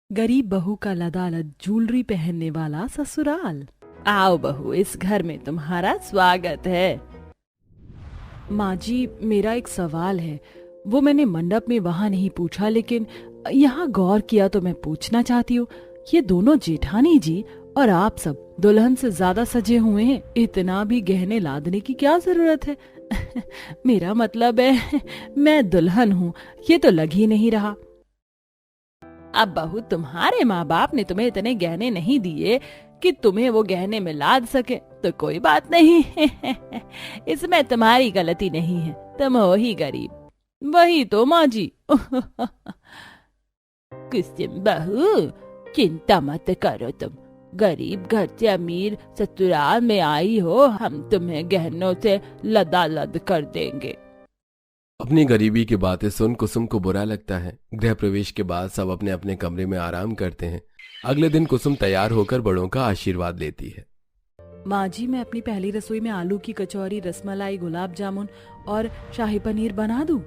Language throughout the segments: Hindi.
गरीब बहू का लदालद ज्वेलरी पहनने वाला ससुराल। आओ बहू, इस घर में तुम्हारा स्वागत है। माँ जी, मेरा एक सवाल है। वो मैंने मंडप में वहां नहीं पूछा, लेकिन यहाँ गौर किया तो मैं पूछना चाहती हूँ। ये दोनों जेठानी जी और आप सब दुल्हन से ज्यादा सजे हुए हैं। इतना भी गहने लादने की क्या जरूरत है? मेरा मतलब है, मैं दुल्हन हूँ, ये तो लग ही नहीं रहा। अब बहू, तुम्हारे माँ बाप ने तुम्हें इतने गहने नहीं दिए कि तुम्हें वो गहने में लाद सके, तो कोई बात नहीं। इसमें तुम्हारी गलती नहीं है, तुम हो ही गरीब। वही तो माँ जी। कुसुम बहू, चिंता मत करो, तुम गरीब घर से अमीर ससुराल में आई हो, हम तुम्हें गहनों से लदालद कर देंगे। अपनी गरीबी की बातें सुन कुसुम को बुरा लगता है। गृह प्रवेश के बाद सब अपने अपने कमरे में आराम करते हैं। अगले दिन कुसुम तैयार होकर बड़ों का आशीर्वाद लेती है। माँ जी, मैं अपनी पहली रसोई में आलू की कचौरी, रसमलाई, गुलाब जामुन और शाही पनीर बना दूं?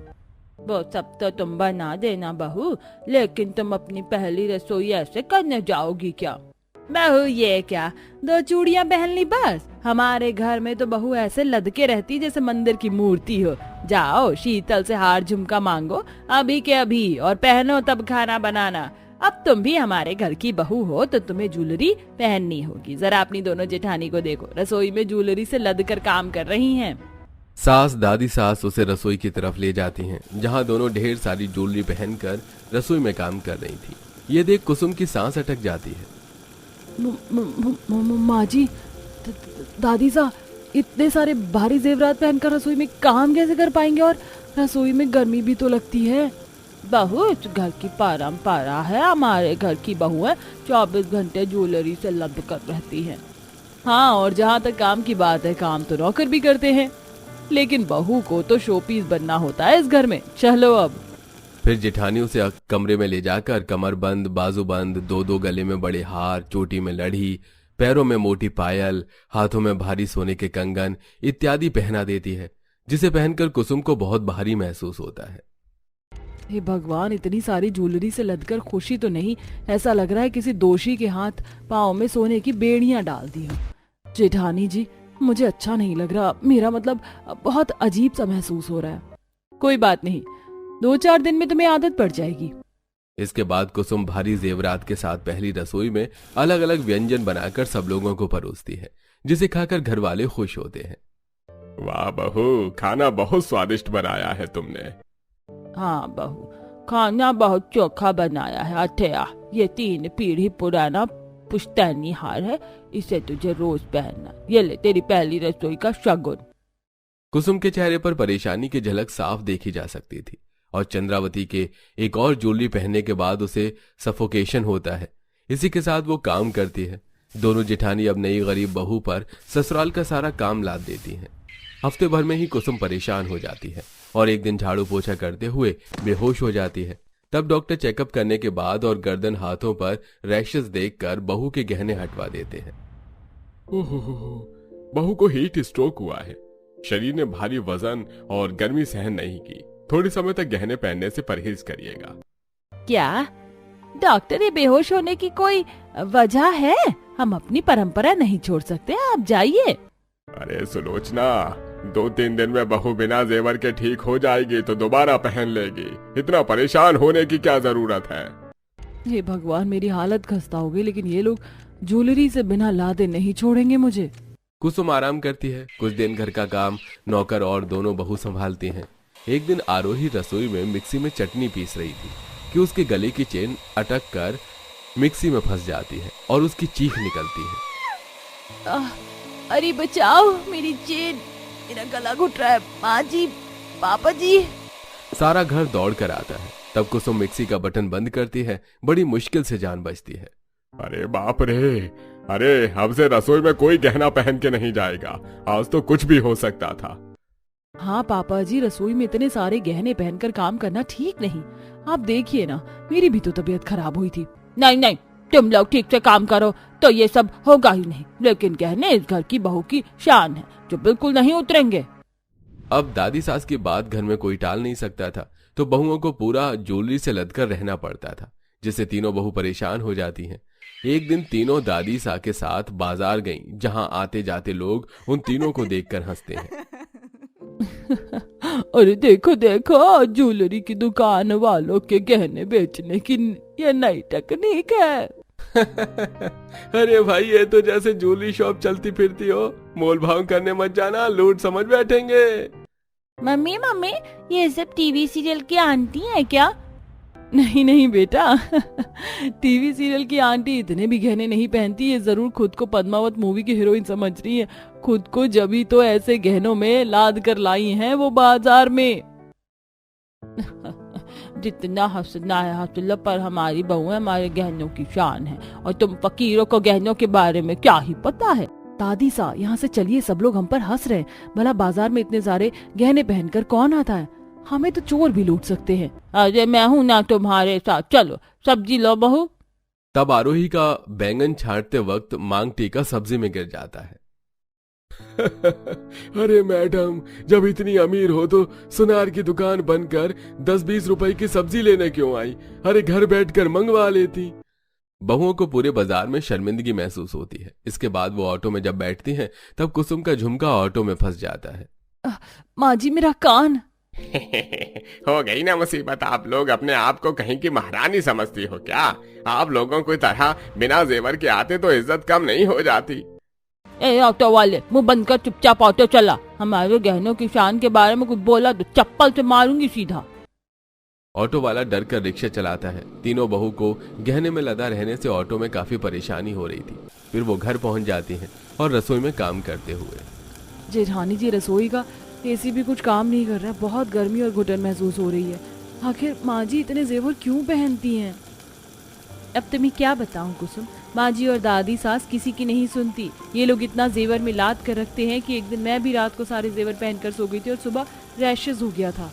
वो सब तो तुम बना देना बहू, लेकिन तुम अपनी पहली रसोई ऐसे करने जाओगी क्या? बहू, ये क्या, 2 चूड़ियाँ पहन ली बस? हमारे घर में तो बहू ऐसे लदके रहती जैसे मंदिर की मूर्ति हो। जाओ शीतल से हार झुमका मांगो अभी के अभी, और पहनो तब खाना बनाना। अब तुम भी हमारे घर की बहू हो तो तुम्हें ज्वेलरी पहननी होगी। जरा अपनी दोनों जेठानी को देखो, रसोई में ज्वेलरी से लद कर काम कर रही हैं। दादी सास उसे रसोई की तरफ ले जाती हैं, जहां दोनों ढेर सारी ज्वेलरी पहनकर रसोई में काम कर रही थी। ये देख कुसुम की सांस अटक जाती है। माँ जी, दादी साहब इतने सारे भारी जेवरात पहनकर रसोई में काम कैसे कर पाएंगे? और रसोई में गर्मी भी तो लगती है। बहू, इस घर की परंपरा है, हमारे घर की बहू है 24 घंटे ज्वेलरी से लद कर रहती है। हाँ, और जहाँ तक काम की बात है, काम तो नौकर भी करते हैं, लेकिन बहू को तो शोपीस बनना होता है इस घर में। चलो अब। फिर जेठानी उसे कमरे में ले जाकर कमरबंद, बाजूबंद, 2-2 गले में बड़े हार, चोटी में लड़ी, पैरों में मोटी पायल, हाथों में भारी सोने के कंगन इत्यादि पहना देती है, जिसे पहनकर कुसुम को बहुत भारी महसूस होता है। हे भगवान, इतनी सारी ज्वेलरी से लदकर खुशी तो नहीं, ऐसा लग रहा है किसी दोषी के हाथ पाँव में सोने की बेड़ियां डाल दी हो। जेठानी जी, मुझे अच्छा नहीं लग रहा। मेरा मतलब बहुत अजीब सा महसूस हो रहा है। कोई बात नहीं, 2-4 दिन में तुम्हें आदत पड़ जाएगी। इसके बाद कुसुम भारी जेवरात के साथ पहली रसोई में अलग अलग व्यंजन बनाकर सब लोगों को परोसती है, जिसे खाकर घर वाले खुश होते हैं। वाह बहू, खाना बहुत स्वादिष्ट बनाया है तुमने। हाँ बहू, खाना बहुत चोखा बनाया है। अठया, ये 3 पीढ़ी पुराना पुश्तैनी हार है, इसे तुझे रोज पहनना। ये ले तेरी पहली रसोई का शगुन। कुसुम के चेहरे पर परेशानी की झलक साफ देखी जा सकती थी, और चंद्रावती के एक और ज्वेलरी पहनने के बाद उसे सफोकेशन होता है। इसी के साथ वो काम करती है। दोनों जेठानी अब नई गरीब बहू पर ससुराल का सारा काम लाद देती हैं। हफ्ते भर में ही कुसुम परेशान हो जाती है और एक दिन झाड़ू पोछा करते हुए बेहोश हो जाती है। तब डॉक्टर चेकअप करने के बाद और गर्दन, हाथों पर रैशेस देखकर बहू के गहने हटवा देते हैं। ओहो, बहू को हीट स्ट्रोक हुआ है। शरीर ने भारी वजन और गर्मी सहन नहीं की। थोड़े समय तक गहने पहनने से परहेज करिएगा। क्या डॉक्टर, ये बेहोश होने की कोई वजह है? हम अपनी परंपरा नहीं छोड़ सकते, आप जाइए। अरे सुलोचना, 2-3 दिन में बहू बिना जेवर के ठीक हो जाएगी तो दोबारा पहन लेगी। इतना परेशान होने की क्या जरूरत है? हे भगवान, मेरी हालत खस्ता हो गई, लेकिन ये लोग ज्वेलरी से बिना लादे नहीं छोड़ेंगे मुझे। कुसुम आराम करती है। कुछ दिन घर का काम नौकर और दोनों बहू संभालती हैं। एक दिन आरोही रसोई में मिक्सी में चटनी पीस रही थी कि उसके गले की चेन अटक कर मिक्सी में फंस जाती है और उसकी चीख निकलती है। अरे बचाओ, मेरी चेन, मेरा गला घुट रहा है। माँ जी, पापा जी। सारा घर दौड़ कर आता है। तब कुसुम मिक्सी का बटन बंद करती है। बड़ी मुश्किल से जान बचती है। अरे बाप रे, अरे अब से रसोई में कोई गहना पहन के नहीं जाएगा। आज तो कुछ भी हो सकता था। हाँ पापा जी, रसोई में इतने सारे गहने पहनकर काम करना ठीक नहीं। आप देखिए ना, मेरी भी तो तबीयत खराब हुई थी। नहीं नहीं, तुम लोग ठीक से काम करो तो ये सब होगा ही नहीं, लेकिन गहने इस घर की बहू की शान है, जो बिल्कुल नहीं उतरेंगे। अब दादी सास की बात घर में कोई टाल नहीं सकता था, तो बहुओं को पूरा ज्वेलरी से लदकर रहना पड़ता था, जिससे तीनों बहू परेशान हो जाती हैं। एक दिन तीनों दादी सा के साथ बाजार गईं, जहां आते जाते लोग उन तीनों को देखकर हंसते हैं। अरे देखो देखो, ज्वेलरी की दुकान वालों के गहने बेचने की ये नई टेक्निक है। अरे भाई, ये तो जैसे ज्वेलरी शॉप चलती फिरती हो। मोल भाव करने मत जाना, लूट समझ बैठेंगे। मम्मी मम्मी, ये सब टीवी सीरियल की आंटी है क्या? नहीं नहीं बेटा, टीवी सीरियल की आंटी इतने भी गहने नहीं पहनती। ये जरूर खुद को पद्मावत मूवी की हीरोइन समझ रही है। खुद को जभी तो ऐसे गहनों में लाद कर लाई हैं वो बाजार में। जितना हंसना है हंस लो, पर हमारी बहू हमारे गहनों की शान है, और तुम फकीरों को गहनों के बारे में क्या ही पता है। दादी सा, यहाँ से चलिए, सब लोग हम पर हंस रहे हैं। भला बाजार में इतने सारे गहने पहनकर कौन आता है? हमें तो चोर भी लूट सकते हैं। अरे मैं हूँ ना तुम्हारे साथ, चलो सब्जी लो बहू। तब आरोही का बैंगन छांटते वक्त मांग टीका सब्जी में गिर जाता है। अरे मैडम, जब इतनी अमीर हो तो सुनार की दुकान बनकर 10-20 रुपए की सब्जी लेने क्यों आई? अरे घर बैठकर मंगवा लेती। बहुओं को पूरे बाजार में शर्मिंदगी महसूस होती है। इसके बाद वो ऑटो में जब बैठती हैं, तब कुसुम का झुमका ऑटो में फंस जाता है। माँ जी, मेरा कान। हो गई ना मुसीबत। आप लोग अपने आप को कहीं की महारानी समझती हो क्या? आप लोगों की तरह बिना जेवर के आते तो इज्जत कम नहीं हो जाती। ए ऑटो वाले, मुंह बंद कर चुपचाप ऑटो चला। हमारे गहनों की शान के बारे में कुछ बोला तो चप्पल से मारूंगी सीधा। ऑटो वाला डर कर रिक्शा चलाता है। तीनों बहू को गहने में लदा रहने से ऑटो में काफी परेशानी हो रही थी। फिर वो घर पहुंच जाती हैं और रसोई में काम करते हुए। जेठानी जी, रसोई का एसी भी कुछ काम नहीं कर रहा। बहुत गर्मी और घुटन महसूस हो रही है। आखिर माँ जी इतने जेवर क्यों पहनती हैं? अब तुम्हें क्या बताऊं कुसुम, माँ जी और दादी सास किसी की नहीं सुनती। ये लोग इतना जेवर में लाद कर रखते हैं कि एक दिन मैं भी रात को सारे जेवर पहनकर सो गई थी और सुबह रैशेज हो गया था।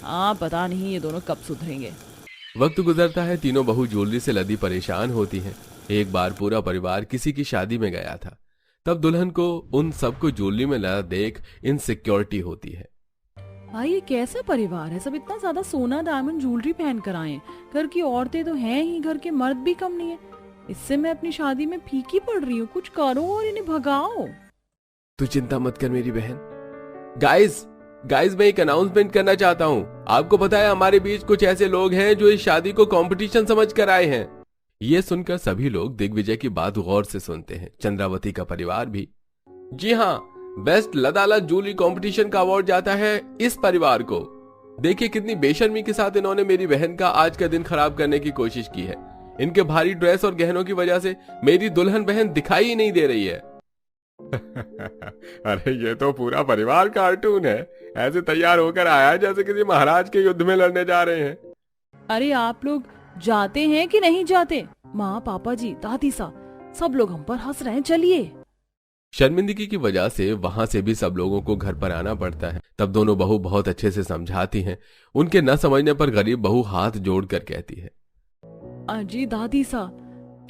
हाँ, पता नहीं ये दोनों कब सुधरेंगे। वक्त गुजरता है, तीनों बहू ज्वेलरी से लदी परेशान होती हैं। एक बार पूरा परिवार किसी की शादी में गया था। तब दुल्हन को उन सबको ज्वेलरी में लदा देख इनसिक्योरिटी होती है। भाई, ये कैसा परिवार है? सब इतना ज्यादा सोना डायमंड ज्वेलरी पहन कर आए हैं। घर की औरतें तो हैं ही, घर के मर्द भी कम नहीं है। इससे मैं अपनी शादी में फीकी पड़ रही हूँ। कुछ करो और इन्हें भगाओ। तू चिंता मत कर मेरी बहन। गाइस, मैं एक अनाउंसमेंट करना चाहता हूँ। आपको पता है, हमारे बीच कुछ ऐसे लोग हैं जो इस शादी को कंपटीशन समझ कर आए हैं। ये सुनकर सभी लोग दिग्विजय की बात गौर से सुनते हैं, चंद्रावती का परिवार भी। जी हाँ, बेस्ट लदाला ज्वेलरी कंपटीशन का अवार्ड जाता है इस परिवार को। देखिए कितनी बेशर्मी के साथ इन्होंने मेरी बहन का आज का दिन खराब करने की कोशिश की है। इनके भारी ड्रेस और गहनों की वजह से मेरी दुल्हन बहन दिखाई ही नहीं दे रही है। अरे ये तो पूरा परिवार कार्टून है। ऐसे तैयार होकर आया है जैसे किसी महाराज के युद्ध में लड़ने जा रहे हैं। अरे आप लोग जाते हैं कि नहीं जाते? माँ, पापा जी, दादी सा, सब लोग हम पर हंस रहे हैं। चलिए। शर्मिंदगी की वजह से वहां से भी सब लोगों को घर पर आना पड़ता है। तब दोनों बहू बहुत अच्छे से समझाती हैं। उनके न समझने पर गरीब बहू हाथ जोड़कर कहती है, अजी दादी सा,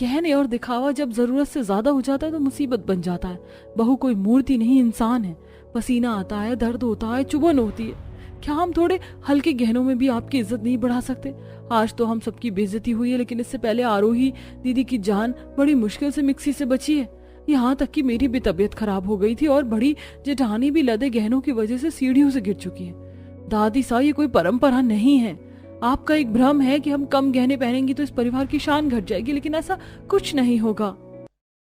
कहने और दिखावा जब जरूरत से ज्यादा हो जाता है तो मुसीबत बन जाता है। बहू कोई मूर्ति नहीं, इंसान है। पसीना आता है, दर्द होता है, चुभन होती है। क्या हम थोड़े हल्के गहनों में भी आपकी इज्जत नहीं बढ़ा सकते? आज तो हम सबकी बेइज्जती हुई है, लेकिन इससे पहले आरोही दीदी की जान बड़ी मुश्किल से मिक्सी से बची है। यहाँ तक कि मेरी भी तबीयत खराब हो गई थी और बड़ी जेठानी भी लदे गहनों की वजह से सीढ़ियों से गिर चुकी है। दादी सा, ये कोई परंपरा नहीं है। आपका एक भ्रम है कि हम कम गहने पहनेंगे तो इस परिवार की शान घट जाएगी, लेकिन ऐसा कुछ नहीं होगा।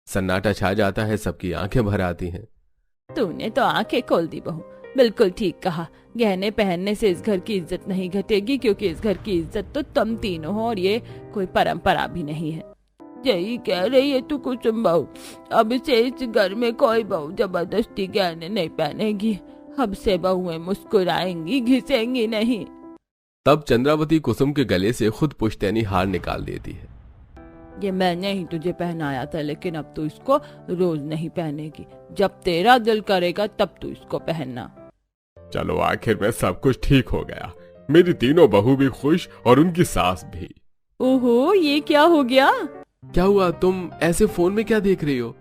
सन्नाटा छा जाता है, सबकी आंखें भर आती हैं। तूने तो आंखें खोल दी बहू, बिल्कुल ठीक कहा। गहने पहनने से इस घर की इज्जत नहीं घटेगी, क्योंकि इस घर की इज्जत तो तुम तीनों हो और ये कोई परंपरा भी नहीं है। यही कह रही है तू कुसुम बहू। अब से इस घर में कोई बहू जबरदस्ती गहने नहीं पहनेगी। अब से बहुएं मुस्कुराएंगी, घिसेंगी नहीं। तब चंद्रावती कुसुम के गले से खुद पुश्तैनी हार निकाल देती है। ये मैंने ही तुझे पहनाया था, लेकिन अब तू इसको रोज नहीं पहनेगी। जब तेरा दिल करेगा तब तू इसको पहनना। चलो, आखिर में सब कुछ ठीक हो गया। मेरी तीनों बहू भी खुश और उनकी सास भी। ओहो, ये क्या हो गया? क्या हुआ? तुम ऐसे फोन में क्या देख रही हो?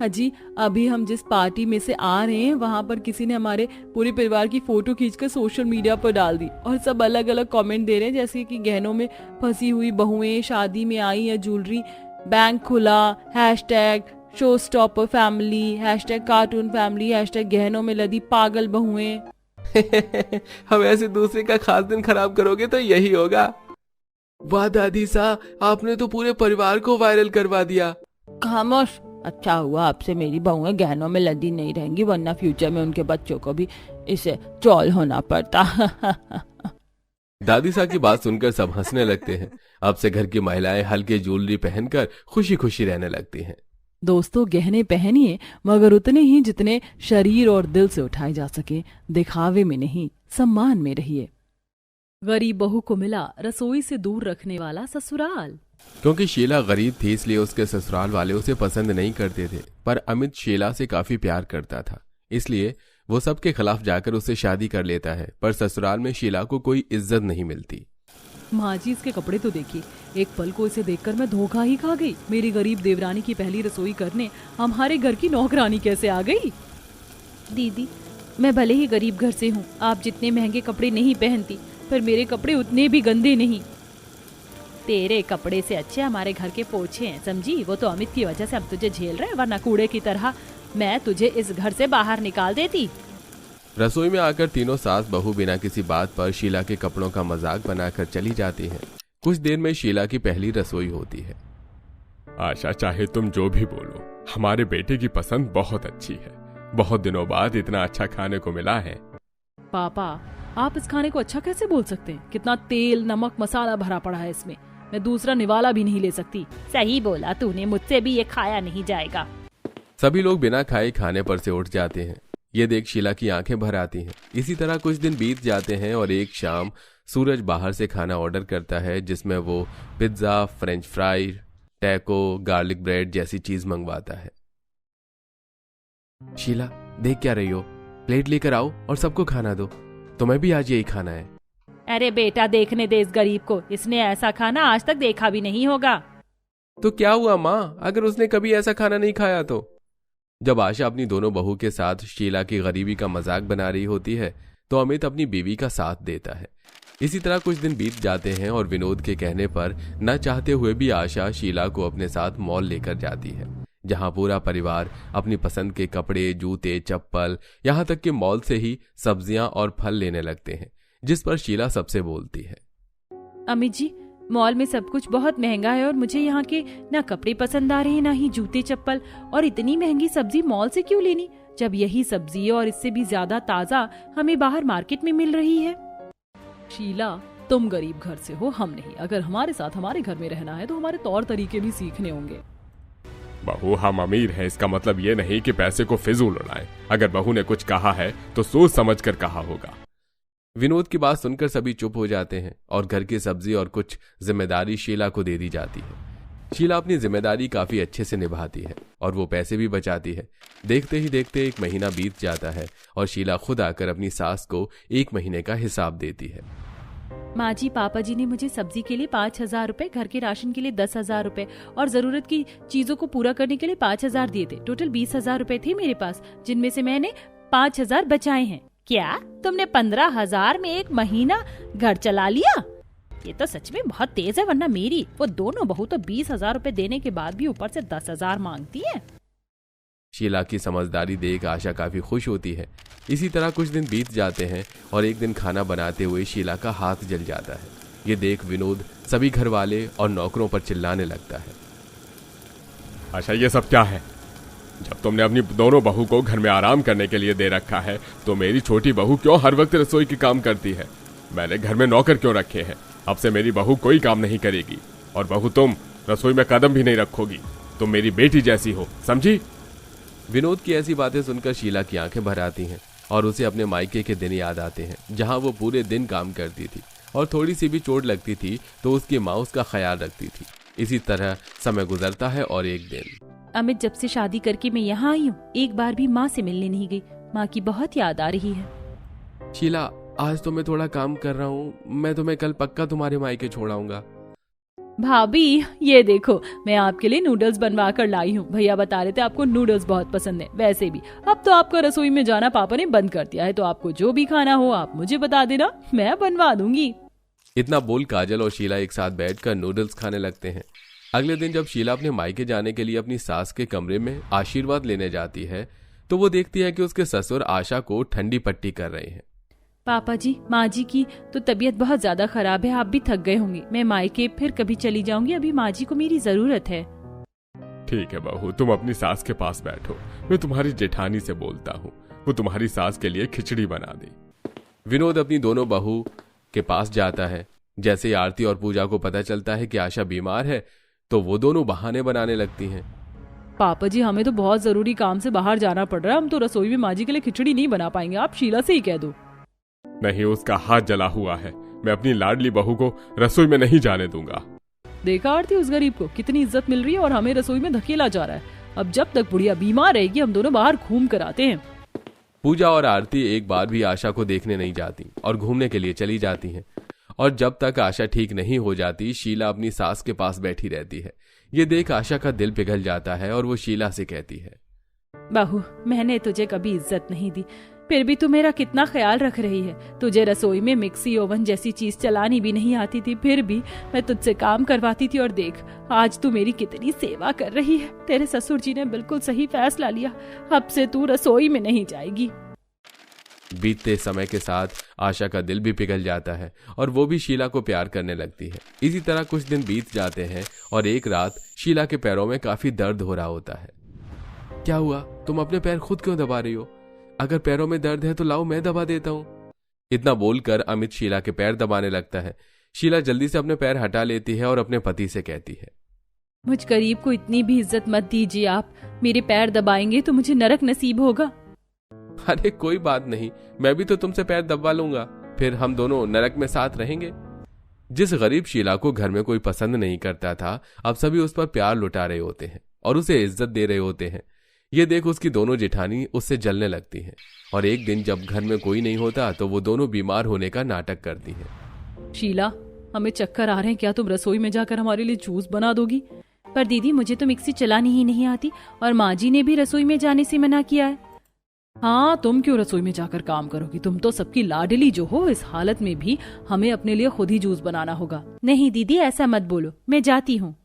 अजी अभी हम जिस पार्टी में से आ रहे हैं वहाँ पर किसी ने हमारे पूरे परिवार की फोटो खींचकर सोशल मीडिया पर डाल दी और सब अलग अलग कमेंट दे रहे हैं, जैसे कि गहनों में फंसी हुई बहुएं, शादी में आई या ज्वेलरी, बैंक खुला, hashtag show stopper family, hashtag cartoon family, hashtag गहनों में लदी पागल बहुएं। हम ऐसे दूसरे का खास दिन खराब करोगे तो यही होगा। वाह दादी सा, आपने तो पूरे परिवार को वायरल करवा दिया। खामोश, अच्छा हुआ आपसे मेरी बहुएं गहनों में लदी नहीं रहेंगी, वरना फ्यूचर में उनके बच्चों को भी इसे ट्रोल होना पड़ता। दादी सा की बात सुनकर सब हंसने लगते हैं। अब से घर की महिलाएं हल्के ज्वेलरी पहनकर खुशी खुशी रहने लगती हैं। दोस्तों, गहने पहनिए मगर उतने ही जितने शरीर और दिल से उठाए जा सके, दिखावे में नहीं, सम्मान में रहिए। गरीब बहू को मिला रसोई से दूर रखने वाला ससुराल। क्योंकि शीला गरीब थी इसलिए उसके ससुराल वाले उसे पसंद नहीं करते थे, पर अमित शीला से काफी प्यार करता था, इसलिए वो सबके खिलाफ जाकर उससे शादी कर लेता है। पर ससुराल में शीला को कोई इज्जत नहीं मिलती। माँ जी, इसके कपड़े तो देखिए, एक पल को इसे देखकर मैं धोखा ही खा गई। मेरी गरीब देवरानी की पहली रसोई करने हमारे घर की नौकरानी कैसे आ गई? दीदी, मैं भले ही गरीब घर से हूँ, आप जितने महंगे कपड़े नहीं पहनती, पर मेरे कपड़े उतने भी गंदे नहीं। तेरे कपड़े से अच्छे हमारे घर के पोछे हैं, समझी? वो तो अमित की वजह से अब तुझे झेल रहे हैं, वरना कूड़े की तरह मैं तुझे इस घर से बाहर निकाल देती। रसोई में आकर तीनों सास बहू बिना किसी बात पर शीला के कपड़ों का मजाक बनाकर चली जाती हैं। कुछ देर में शीला की पहली रसोई होती है। आशा, चाहे तुम जो भी बोलो, हमारे बेटे की पसंद बहुत अच्छी है। बहुत दिनों बाद इतना अच्छा खाने को मिला है। पापा, आप इस खाने को अच्छा कैसे बोल सकते हैं? कितना तेल, नमक, मसाला भरा पड़ा है इसमें, मैं दूसरा निवाला भी नहीं ले सकती। सही बोला तूने, मुझसे भी ये खाया नहीं जाएगा। सभी लोग बिना खाए खाने पर से उठ जाते हैं। ये देख शीला की आंखें भर आती हैं। इसी तरह कुछ दिन बीत जाते हैं और एक शाम सूरज बाहर से खाना ऑर्डर करता है, जिसमें वो pizza, French fry, taco, garlic bread जैसी चीज मंगवाता है। शीला, देख क्या रही हो? प्लेट लेकर आओ और सबको खाना दो, तुम्हें भी आज यही खाना है। अरे बेटा, देखने दे इस गरीब को, इसने ऐसा खाना आज तक देखा भी नहीं होगा। तो क्या हुआ माँ, अगर उसने कभी ऐसा खाना नहीं खाया तो? जब आशा अपनी दोनों बहू के साथ शीला की गरीबी का मजाक बना रही होती है तो अमित अपनी बीवी का साथ देता है। इसी तरह कुछ दिन बीत जाते हैं और विनोद के कहने पर न चाहते हुए भी आशा शीला को अपने साथ मॉल लेकर जाती है, जहां पूरा परिवार अपनी पसंद के कपड़े, जूते, चप्पल, यहाँ तक कि मॉल से ही सब्जियां और फल लेने लगते हैं, जिस पर शीला सबसे बोलती है। अमित जी, मॉल में सब कुछ बहुत महंगा है और मुझे यहाँ के ना कपड़े पसंद आ रहे हैं, ना ही जूते चप्पल, और इतनी महंगी सब्जी मॉल से क्यों लेनी, जब यही सब्जी और इससे भी ज्यादा ताजा हमें बाहर मार्केट में मिल रही है। शीला, तुम गरीब घर से हो, हम नहीं। अगर हमारे साथ हमारे घर में रहना है तो हमारे तौर तरीके भी सीखने होंगे। बहू, हम अमीर हैं, इसका मतलब ये नहीं कि पैसे को फिजूल उड़ाएं। अगर बहू ने कुछ कहा है तो सोच समझ कर कहा होगा। विनोद की बात सुनकर सभी चुप हो जाते हैं और घर की सब्जी और कुछ जिम्मेदारी शीला को दे दी जाती है। शीला अपनी जिम्मेदारी काफी अच्छे से निभाती है और वो पैसे भी बचाती है। देखते ही देखते 1 महीना बीत जाता है और शीला खुद आकर अपनी सास को 1 महीने का हिसाब देती है। माँ जी, पापा जी ने मुझे सब्जी के लिए 5,000 रुपए, घर के राशन के लिए 10,000 रुपए और जरूरत की चीजों को पूरा करने के लिए 5,000 दिए थे। टोटल 20,000 रुपए थे मेरे पास, जिनमें से मैंने 5,000 बचाए हैं। क्या तुमने 15,000 में 1 महीना घर चला लिया? ये तो सच में बहुत तेज है, वरना मेरी वो दोनों बहू तो 20,000 रुपए देने के बाद भी ऊपर से 10,000 मांगती है। शीला की समझदारी देख आशा काफी खुश होती है। इसी तरह कुछ दिन बीत जाते हैं और एक दिन खाना बनाते हुए शीला का हाथ जल जाता है। ये देख विनोद सभी घर वाले और नौकरों पर चिल्लाने लगता है। अच्छा, ये सब क्या है? जब तुमने अपनी दोनों बहू को घर में आराम करने के लिए दे रखा है तो मेरी छोटी बहू क्यों हर वक्त रसोई की काम करती है? मैंने घर में नौकर क्यों रखे हैं? अब से मेरी बहू कोई काम नहीं करेगी और बहू तुम रसोई में कदम भी नहीं रखोगी। तुम मेरी बेटी जैसी हो, समझी? विनोद की ऐसी बातें सुनकर शीला की आंखें भर आती हैं और उसे अपने मायके के दिन याद आते हैं, जहां वो पूरे दिन काम करती थी और थोड़ी सी भी चोट लगती थी तो उसकी माँ उसका ख्याल रखती थी। इसी तरह समय गुजरता है और एक दिन अमित, जब से शादी करके मैं यहाँ आई हूँ, एक बार भी माँ से मिलने नहीं गई। माँ की बहुत याद आ रही है। शीला, आज तो मैं थोड़ा काम कर रहा हूँ, मैं तुम्हें कल पक्का तुम्हारे मायके छोड़ाऊंगा। भाभी ये देखो, मैं आपके लिए नूडल्स बनवा कर लाई हूँ। भैया बता रहे थे आपको नूडल्स बहुत पसंद है। वैसे भी अब तो आपका रसोई में जाना पापा ने बंद कर दिया है, तो आपको जो भी खाना हो आप मुझे बता देना, मैं बनवा दूंगी। इतना बोल काजल और शीला एक साथ बैठकर नूडल्स खाने लगते हैं। अगले दिन जब शीला अपने मायके जाने के लिए अपनी सास के कमरे में आशीर्वाद लेने जाती है तो वो देखती है कि उसके ससुर आशा को ठंडी पट्टी कर रहे हैं। पापा जी, माँ जी की तो तबीयत बहुत ज्यादा खराब है, आप भी थक गए होंगे। मैं मायके फिर कभी चली जाऊंगी, अभी माँ जी को मेरी जरूरत है। ठीक है बहू, तुम अपनी सास के पास बैठो, मैं तुम्हारी जेठानी से बोलता हूँ, वो तुम्हारी सास के लिए खिचड़ी बना दे। विनोद अपनी दोनों बहू के पास जाता है। जैसे ही आरती और पूजा को पता चलता है कि आशा बीमार है तो वो दोनों बहाने बनाने लगती हैं। पापा जी, हमें तो बहुत जरूरी काम से बाहर जाना पड़ रहा है, हम तो रसोई में माँ जी के लिए खिचड़ी नहीं बना पाएंगे, आप शीला से ही कह दो। नहीं, उसका हाथ जला हुआ है, मैं अपनी लाडली बहू को रसोई में नहीं जाने दूंगा। देखा आरती, उस गरीब को कितनी इज्जत मिल रही है और हमें रसोई में धकेला जा रहा है। अब जब तक बुढ़िया बीमार रहेगी हम दोनों बाहर घूम कर आते हैं। पूजा और आरती एक बार भी आशा को देखने नहीं जाती और घूमने के लिए चली जाती हैं। और जब तक आशा ठीक नहीं हो जाती शीला अपनी सास के पास बैठी रहती है। ये देख आशा का दिल पिघल जाता है और वो शीला से कहती है, बहू, मैंने तुझे कभी इज्जत नहीं दी, फिर भी तू मेरा कितना ख्याल रख रही है। तुझे रसोई में मिक्सी ओवन जैसी चीज चलानी भी नहीं आती थी, फिर भी मैं तुझसे काम करवाती थी और देख आज तू मेरी कितनी सेवा कर रही है। तेरे ससुर जी ने बिल्कुल सही फैसला लिया, अब से तू रसोई में नहीं जाएगी। बीतते समय के साथ आशा का दिल भी पिघल जाता है और वो भी शीला को प्यार करने लगती है। इसी तरह कुछ दिन बीत जाते हैं और एक रात शीला के पैरों में काफी दर्द हो रहा होता है। क्या हुआ, तुम अपने पैर खुद क्यों दबा रही हो? अगर पैरों में दर्द है तो लाओ मैं दबा देता हूँ। इतना बोलकर अमित शीला के पैर दबाने लगता है। शीला जल्दी से अपने पैर हटा लेती है और अपने पति से कहती है, मुझ गरीब को इतनी भी इज्जत मत दीजिए आप, मेरे पैर दबाएंगे तो मुझे नरक नसीब होगा। अरे कोई बात नहीं, मैं भी तो तुमसे पैर दबा लूंगा, फिर हम दोनों नरक में साथ रहेंगे। जिस गरीब शीला को घर में कोई पसंद नहीं करता था, अब सभी उस पर प्यार लुटा रहे होते हैं और उसे इज्जत दे रहे होते हैं। ये देख उसकी दोनों जेठानी उससे जलने लगती हैं और एक दिन जब घर में कोई नहीं होता तो वो दोनों बीमार होने का नाटक करती हैं। शीला, हमें चक्कर आ रहे हैं, क्या तुम रसोई में जाकर हमारे लिए जूस बना दोगी? पर दीदी, मुझे तो मिक्सी चलानी ही नहीं आती और माँ जी ने भी रसोई में जाने से मना किया है। हाँ, तुम क्यों रसोई में जाकर काम करोगी? तुम तो सबकी लाडली जो हो, इस हालत में भी हमें अपने लिए खुद ही जूस बनाना होगा। नहीं दीदी, ऐसा मत बोलो, मैं जाती हूँ।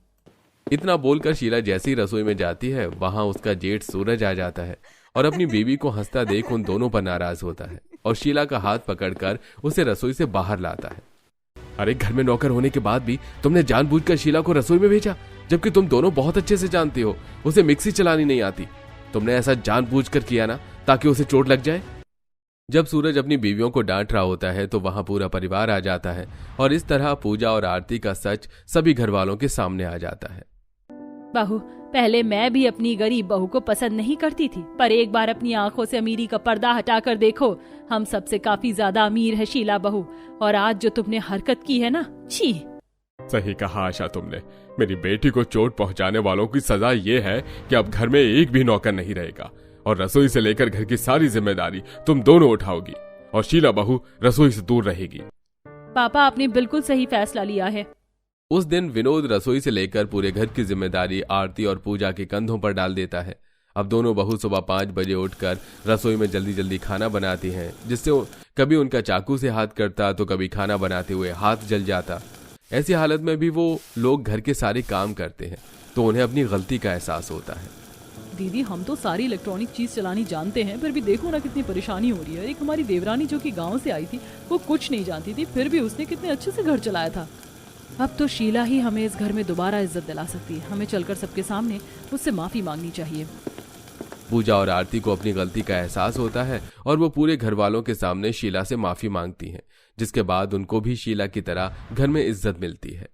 इतना बोलकर शीला जैसी रसोई में जाती है वहां उसका जेठ सूरज आ जाता है और अपनी बीवी को हंसता देख उन दोनों पर नाराज होता है और शीला का हाथ पकड़कर उसे रसोई से बाहर लाता है। अरे, घर में नौकर होने के बाद भी तुमने जानबूझकर शीला को रसोई में भेजा, जबकि तुम दोनों बहुत अच्छे से जानती हो उसे मिक्सी चलानी नहीं आती। तुमने ऐसा जानबूझकर किया ना, ताकि उसे चोट लग जाए। जब सूरज अपनी बीवियों को डांट रहा होता है तो वहां पूरा परिवार आ जाता है और इस तरह पूजा और आरती का सच सभी घर वालों के सामने आ जाता है। बहू, पहले मैं भी अपनी गरीब बहू को पसंद नहीं करती थी, पर एक बार अपनी आंखों से अमीरी का पर्दा हटाकर देखो, हम सबसे काफी ज्यादा अमीर है शीला बहू। और आज जो तुमने हरकत की है ना, छी। सही कहा आशा तुमने, मेरी बेटी को चोट पहुंचाने वालों की सजा ये है कि अब घर में एक भी नौकर नहीं रहेगा और रसोई से लेकर घर की सारी जिम्मेदारी तुम दोनों उठाओगी और शीला बहू रसोई से दूर रहेगी। पापा, आपने बिल्कुल सही फैसला लिया है। उस दिन विनोद रसोई से लेकर पूरे घर की जिम्मेदारी आरती और पूजा के कंधों पर डाल देता है। अब दोनों बहू सुबह 5 बजे उठकर रसोई में जल्दी जल्दी खाना बनाती हैं, जिससे कभी उनका चाकू से हाथ कटता तो कभी खाना बनाते हुए हाथ जल जाता। ऐसी हालत में भी वो लोग घर के सारे काम करते हैं तो उन्हें अपनी गलती का एहसास होता है। दीदी, हम तो सारी इलेक्ट्रॉनिक चीज चलानी जानते हैं, फिर भी देखो ना कितनी परेशानी हो रही है। एक हमारी देवरानी जो कि गांव से आई थी, वो कुछ नहीं जानती थी, फिर भी उसने कितने अच्छे से घर चलाया था। अब तो शीला ही हमें इस घर में दोबारा इज्जत दिला सकती है। हमें चलकर सबके सामने उससे माफी मांगनी चाहिए। पूजा और आरती को अपनी गलती का एहसास होता है और वो पूरे घर वालों के सामने शीला से माफी मांगती हैं, जिसके बाद उनको भी शीला की तरह घर में इज्जत मिलती है।